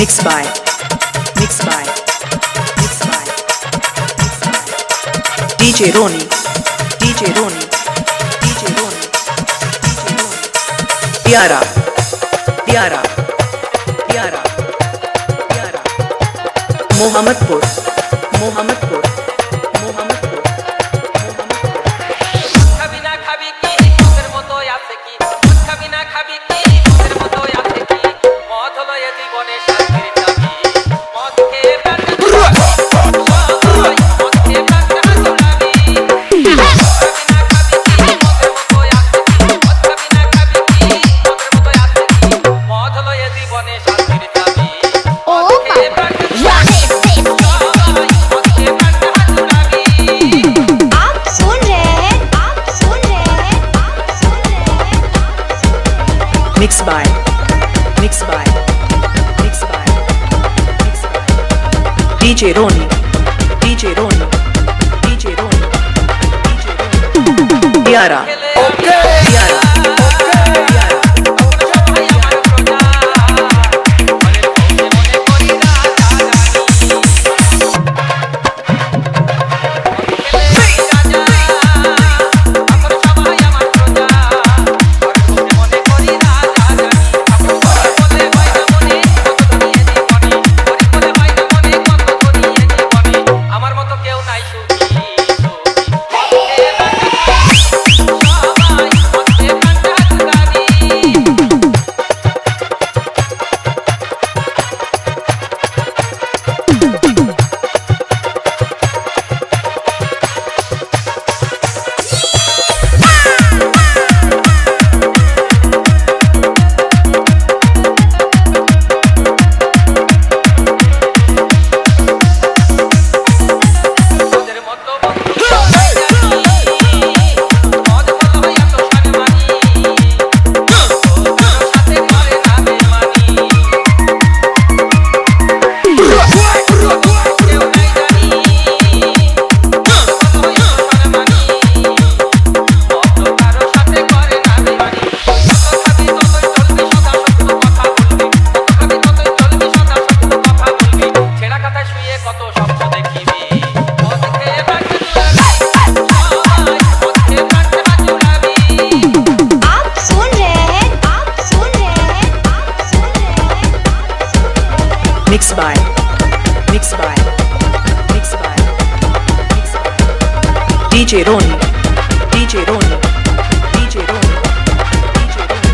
Mixed by, mixed by, mixed by, DJ Roni, DJ Roni, DJ Roni, DJ Roni. Diara, Diara, Diara, Diara. Mohammadpur, Mohammadpur, Mohammadpur, Mohammadpur. খাবি না খাবি কি তোদের মতো আছে কি খাবি না খাবি কি তোদের মতো আছে কি মদ হলো এ জীবনে শান্তির চাবি মদ খেয়ে প্রাণটা জুড়াবি মদ খেয়ে প্রাণটা জুড়াবি খাবি না খাবি কি তোদের মতো আছে কি খাবি না খাবি কি তোদের মতো আছে কি মদ হলো এ জীবনে শান্তির চাবি মদ খেয়ে প্রাণটা জুড়াবি মদ খেয়ে প্রাণটা জুড়াবি आप सुन रहे हैं Mixed by, mixed by, mixed by, mixed by. DJ Roni, DJ Roni, DJ Roni, DJ Roni. Diara, Diara, Diara. সবাই আমার প্রজা মনে মনে করি রাজা এখন সবাই আমার প্রজা মনে করি রাজা বলে হয় না মনে কত ধনিয়ে জীবনে বলে হয় না মনে কত ধনিয়ে জীবনে আমার মতো কেউ নাই সুখী সবাই মধ্যে প্রাণটা জুড়াবি তোদের মতো বন্ধু সবাই জানি মদ হলো এত সম্মানী কারো সাথে করে না বেমানি কেউ নাই জানি মদ হলো এত সম্মানী মদ কারো সাথে করে না বেমানি যত খাবি ততই চলবি সদা সত্য কথা বলবি যত খাবি ততই চলবি সদা সত্য কথা বলবি ছেঁড়া কাঁথায় শুয়ে কত স্বপ্ন দেখিবি মদ খেয়ে প্রাণটা জুড়াবি মদ খেয়ে প্রাণটা জুড়াবি आप सुन रहे हैं Mixed by, mixed by, mixed by, mixed by. DJ Roni, DJ Roni, DJ Roni, DJ Roni.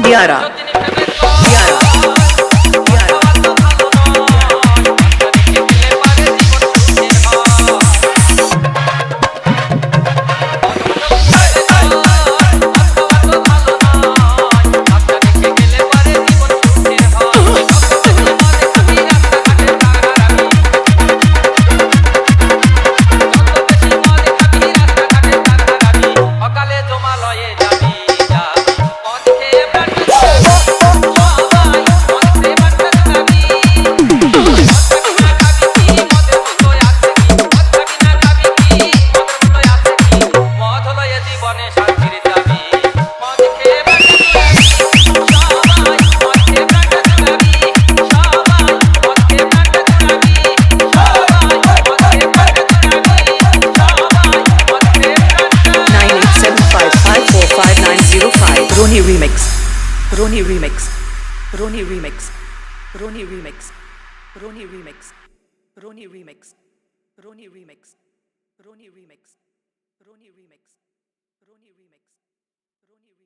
Diara, যতদিন প্রেমের Diara, Diara. অত ভালো নয় আত্মা দেখে গেলে পারে জীবন সুখের হয় অত ভালো নয় আত্মা দেখে গেলে পারে জীবন সুখের হয় মদে খাবি রাস্তাঘাটে তার হারাবি যত বেশি মদে খাবি রাস্তাঘাটে তার হারাবি অকালে জমালয়ে যাবি যাবি মদ খেয়ে প্রাণটা জুড়াবি সবাই মদ খেয়ে প্রাণটা জুড়াবি মদ খাবি না খাবি কি মদের মতো আছে কি মদ খাবি না খাবি কি মদের মতো আছে কি মদ হলো এ জীবনে শান্তির চাবি মদ খেয়ে প্রাণটা জুড়াবি সবাই মদ খেয়ে প্রাণটা জুড়াবি সবাই মদ খেয়ে প্রাণটা জুড়াবি সবাই মদ খেয়ে প্রাণটা জুড়াবি সবাই মদ খেয়ে প্রাণটা 9875545905. Roni Remix, Roni Remix, Roni Remix, Roni Remix, Roni Remix, Roni Remix, Roni Remix, Roni Remix, Roni Remix, Roni Remix, Roni Remix.